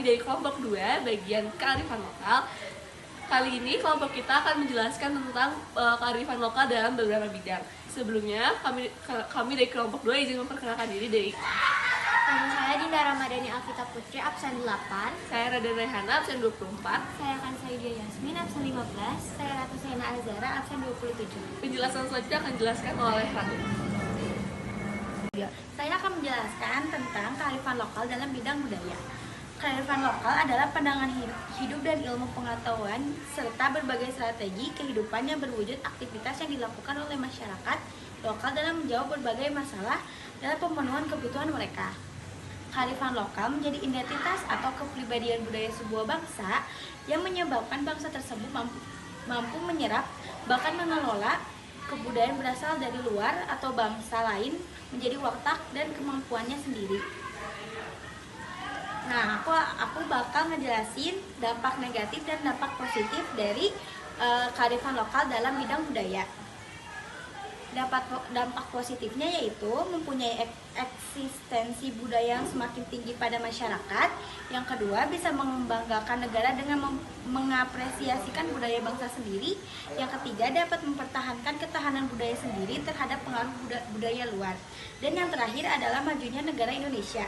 kami dari kelompok 2 bagian kearifan lokal. Kali ini kelompok kita akan menjelaskan tentang kearifan lokal dalam beberapa bidang. Sebelumnya kami dari kelompok 2 izin memperkenalkan diri dari Nama saya Dinda Ramadhani Alvita Putri, absen 8. saya Raden Rehana, absen 24. Saya akan Saidia Yasmin, absen 15. Saya Ratu Sena Azara, absen 27. Penjelasan selanjutnya akan dijelaskan oleh Ratu. Saya akan menjelaskan tentang kearifan lokal dalam bidang budaya. Kearifan lokal adalah pandangan hidup dan ilmu pengetahuan serta berbagai strategi kehidupan yang berwujud aktivitas yang dilakukan oleh masyarakat lokal dalam menjawab berbagai masalah dalam pemenuhan kebutuhan mereka. Kearifan lokal menjadi identitas atau kepribadian budaya sebuah bangsa yang menyebabkan bangsa tersebut mampu menyerap bahkan mengelola kebudayaan berasal dari luar atau bangsa lain menjadi watak dan kemampuannya sendiri. Nah, aku bakal ngejelasin dampak negatif dan dampak positif dari kearifan lokal dalam bidang budaya. Dampak positifnya yaitu mempunyai eksistensi budaya yang semakin tinggi pada masyarakat. Yang kedua, bisa membanggakan negara dengan mengapresiasikan budaya bangsa sendiri. Yang ketiga, dapat mempertahankan ketahanan budaya sendiri terhadap pengaruh budaya luar. Dan yang terakhir adalah majunya negara Indonesia.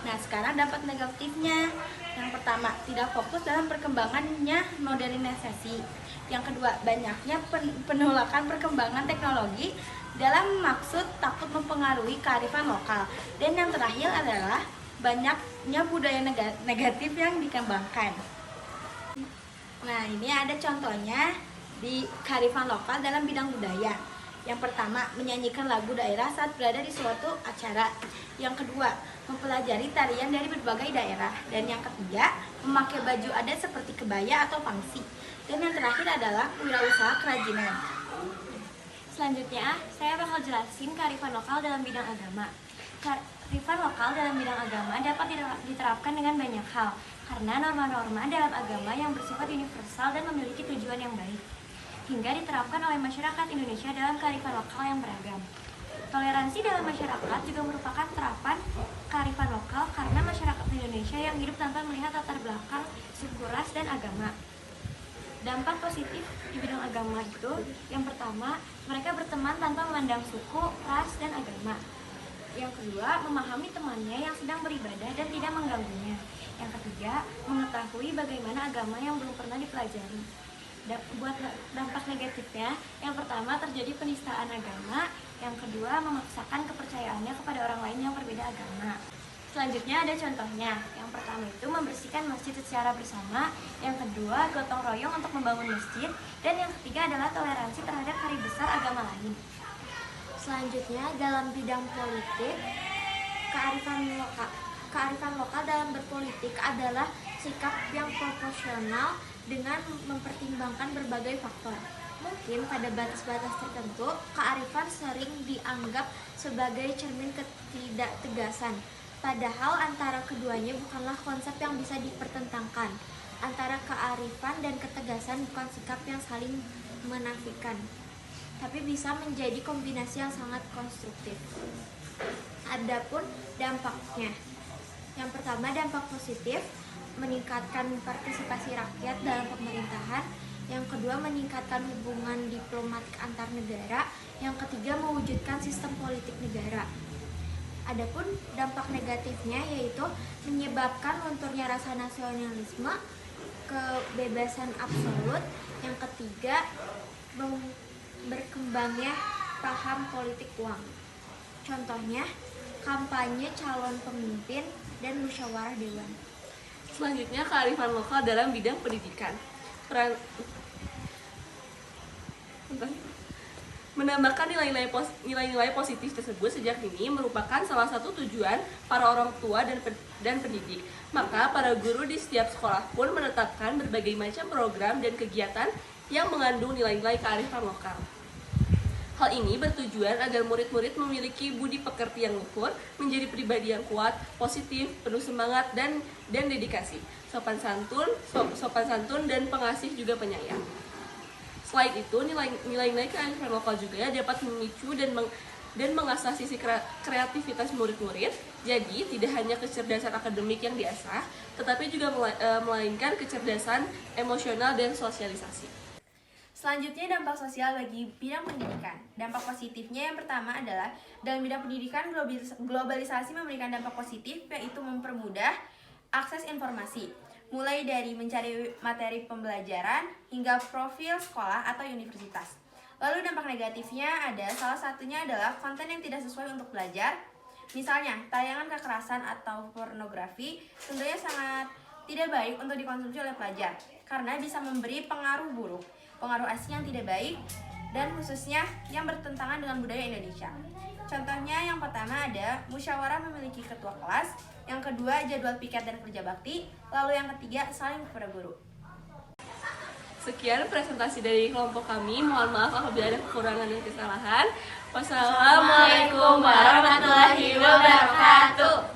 Nah, sekarang dampak negatifnya. Yang pertama, tidak fokus dalam perkembangannya modernisasi. Yang kedua, banyaknya penolakan perkembangan teknologi dalam maksud takut mempengaruhi kearifan lokal. Dan yang terakhir adalah banyaknya budaya negatif yang dikembangkan. Nah, ini ada contohnya di kearifan lokal dalam bidang budaya. Yang pertama, menyanyikan lagu daerah saat berada di suatu acara. Yang kedua, mempelajari tarian dari berbagai daerah. Dan yang ketiga, memakai baju adat seperti kebaya atau pangsi. Dan yang terakhir adalah wirausaha kerajinan. Selanjutnya, saya bakal jelasin kearifan lokal dalam bidang agama. Kearifan lokal dalam bidang agama dapat diterapkan dengan banyak hal, karena norma-norma dalam agama yang bersifat universal dan memiliki tujuan yang baik, hingga diterapkan oleh masyarakat Indonesia dalam kearifan lokal yang beragam. Toleransi dalam masyarakat juga merupakan terapan kearifan lokal karena masyarakat Indonesia yang hidup tanpa melihat latar belakang suku, ras, dan agama. Dampak positif di bidang agama itu, yang pertama, mereka berteman tanpa memandang suku, ras, dan agama. Yang kedua, memahami temannya yang sedang beribadah dan tidak mengganggunya. Yang ketiga, mengetahui bagaimana agama yang belum pernah dipelajari. Buat dampak negatifnya, yang pertama terjadi penistaan agama, yang kedua memaksakan kepercayaannya kepada orang lain yang berbeda agama. Selanjutnya ada contohnya. Yang pertama itu membersihkan masjid secara bersama, yang kedua gotong royong untuk membangun masjid, dan yang ketiga adalah toleransi terhadap hari besar agama lain. Selanjutnya dalam bidang politik, kearifan lokal dalam berpolitik adalah sikap yang proporsional dengan mempertimbangkan berbagai faktor. Mungkin pada batas-batas tertentu, kearifan sering dianggap sebagai cermin ketidaktegasan. Padahal antara keduanya bukanlah konsep yang bisa dipertentangkan. Antara kearifan dan ketegasan bukan sikap yang saling menafikan, tapi bisa menjadi kombinasi yang sangat konstruktif. Adapun dampaknya, yang pertama dampak positif, meningkatkan partisipasi rakyat dalam pemerintahan. Yang kedua, meningkatkan hubungan diplomatik antar negara. Yang ketiga, mewujudkan sistem politik negara. Adapun dampak negatifnya yaitu menyebabkan lunturnya rasa nasionalisme, kebebasan absolut. Yang ketiga, berkembangnya paham politik uang. Contohnya, kampanye calon pemimpin dan musyawarah dewan. Selanjutnya, kearifan lokal dalam bidang pendidikan. Menambahkan nilai-nilai positif tersebut sejak dini merupakan salah satu tujuan para orang tua dan pendidik. Maka para guru di setiap sekolah pun menetapkan berbagai macam program dan kegiatan yang mengandung nilai-nilai kearifan lokal. Hal ini bertujuan agar murid-murid memiliki budi pekerti yang luhur, menjadi pribadi yang kuat, positif, penuh semangat dan dedikasi, sopan santun dan pengasih juga penyayang. Selain itu, nilai-nilai kearifan lokal juga dapat memicu dan dan mengasah sisi kreativitas murid-murid. Jadi, tidak hanya kecerdasan akademik yang diasah, tetapi juga melainkan kecerdasan emosional dan sosialisasi. Selanjutnya, dampak sosial bagi bidang pendidikan. Dampak positifnya yang pertama adalah dalam bidang pendidikan, globalisasi memberikan dampak positif, yaitu mempermudah akses informasi, mulai dari mencari materi pembelajaran hingga profil sekolah atau universitas. Lalu dampak negatifnya ada, salah satunya adalah konten yang tidak sesuai untuk belajar. Misalnya, tayangan kekerasan atau pornografi tentunya sangat tidak baik untuk dikonsumsi oleh pelajar karena bisa memberi pengaruh buruk, pengaruh asing yang tidak baik, dan khususnya yang bertentangan dengan budaya Indonesia. Contohnya yang pertama ada musyawarah memiliki ketua kelas, yang kedua jadwal piket dan kerja bakti, lalu yang ketiga saling kepada guru. Sekian presentasi dari kelompok kami. Mohon maaf apabila ada kekurangan dan kesalahan. Wassalamualaikum warahmatullahi wabarakatuh.